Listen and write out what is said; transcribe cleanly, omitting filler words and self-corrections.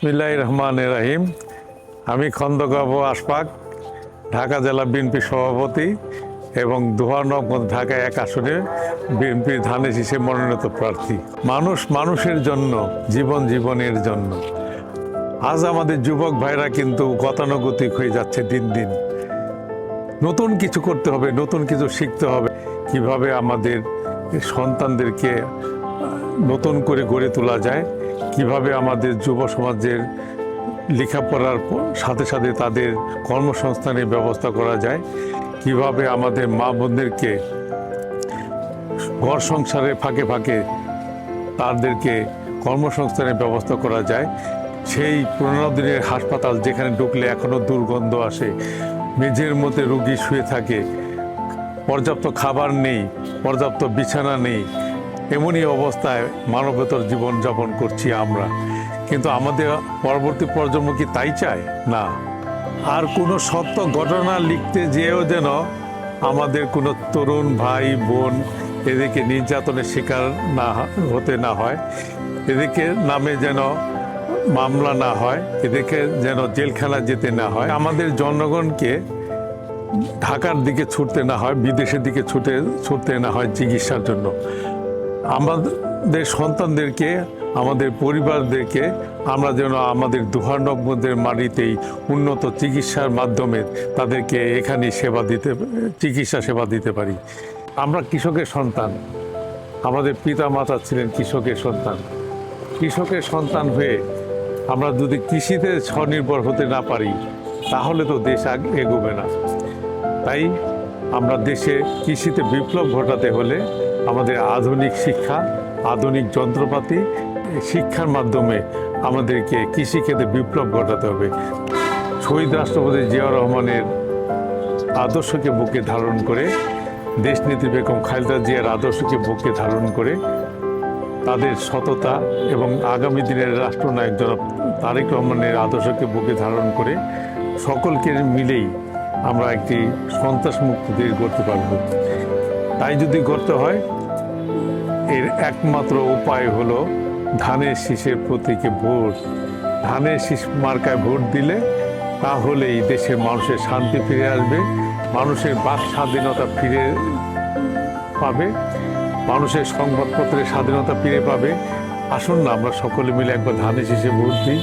বিসমিল্লাহির রহমানির রহিম। আমি খন্দকার আবু আশফাক, ঢাকা জেলা বিএনপি সভাপতি এবং দোহার-নগর ঢাকা 1 আসনে বিএনপির ধানের শীষে মনোনীত প্রার্থী। মানুষ মানুষের জন্য, জীবন জীবনের জন্য। আজ আমাদের যুবক ভাইরা কিন্তু গতানুগতিক হয়ে যাচ্ছে দিন দিন। নতুন কিছু করতে হবে, নতুন কিছু শিখতে হবে, কিভাবে আমাদের সন্তানদেরকে নতুন করে গড়ে তোলা যায়, কিভাবে আমাদের যুব সমাজের লেখাপড়ার সাথে সাথে তাদের কর্মসংস্থানের ব্যবস্থা করা যায়, কিভাবে আমাদের মা বোনদেরকে ঘর সংসারের ফাঁকে ফাঁকে তাদেরকে কর্মসংস্থানের ব্যবস্থা করা যায়। সেই পুরোনো দিনের হাসপাতাল যেখানে ঢুকলে এখনও দুর্গন্ধ আসে, মেঝের মধ্যে রোগী শুয়ে থাকে, পর্যাপ্ত খাবার নেই, পর্যাপ্ত বিছানা নেই, এমনই অবস্থায় মানবেতর জীবনযাপন করছি আমরা। কিন্তু আমাদের পরবর্তী প্রজন্ম কি তাই চায়? না। আর কোনো সত্য ঘটনা লিখতে যেও যেন আমাদের কোনো তরুণ ভাই বোন এদেরকে নির্যাতনের শিকার না হতে না হয়, এদেরকে নামে যেন মামলা না হয়, এদেরকে যেন জেলখানা যেতে না হয়, আমাদের জনগণকে ঢাকার দিকে ছুটতে না হয়, বিদেশের দিকে ছুটতে না হয় চিকিৎসার জন্য। আমাদের সন্তানদেরকে, আমাদের পরিবারদেরকে আমরা যেন আমাদের দোহার-নগরদের মাটিতেই উন্নত চিকিৎসার মাধ্যমে তাদেরকে এখানে চিকিৎসা সেবা দিতে পারি। আমরা কৃষকের সন্তান, আমাদের পিতা মাতা ছিলেন কৃষকের সন্তান। কৃষকের সন্তান হয়ে আমরা যদি কৃষিতে স্বনির্ভর হতে না পারি তাহলে তো দেশ এগোবে না। তাই আমরা দেশে কৃষিতে বিপ্লব ঘটাতে হলে আমাদের আধুনিক শিক্ষা, আধুনিক যন্ত্রপাতি, শিক্ষার মাধ্যমে আমাদেরকে কৃষিক্ষেত্রে বিপ্লব ঘটাতে হবে। শহীদ রাষ্ট্রপতি জিয়াউর রহমানের আদর্শকে বুকে ধারণ করে, দেশনেত্রী বেগম খালেদা জিয়ার আদর্শকে বুকে ধারণ করে, তাদের সততা এবং আগামী দিনের রাষ্ট্রনায়ক জনাব তারেক রহমানের আদর্শকে বুকে ধারণ করে সকলকে মিলেই আমরা একটি সন্ত্রাসমুক্ত দেশ গড়তে পারব। তাই যদি করতে হয়, এর একমাত্র উপায় হলো ধানের শীষের প্রতীকে ভোট। ধানের শীষ মার্কায় ভোট দিলে তাহলেই দেশের মানুষের শান্তি ফিরে আসবে, মানুষের বাক স্বাধীনতা ফিরে পাবে, মানুষের সংবাদপত্রের স্বাধীনতা ফিরে পাবে। আসুন না আমরা সকলে মিলে একবার ধানের শীষে ভোট দিই।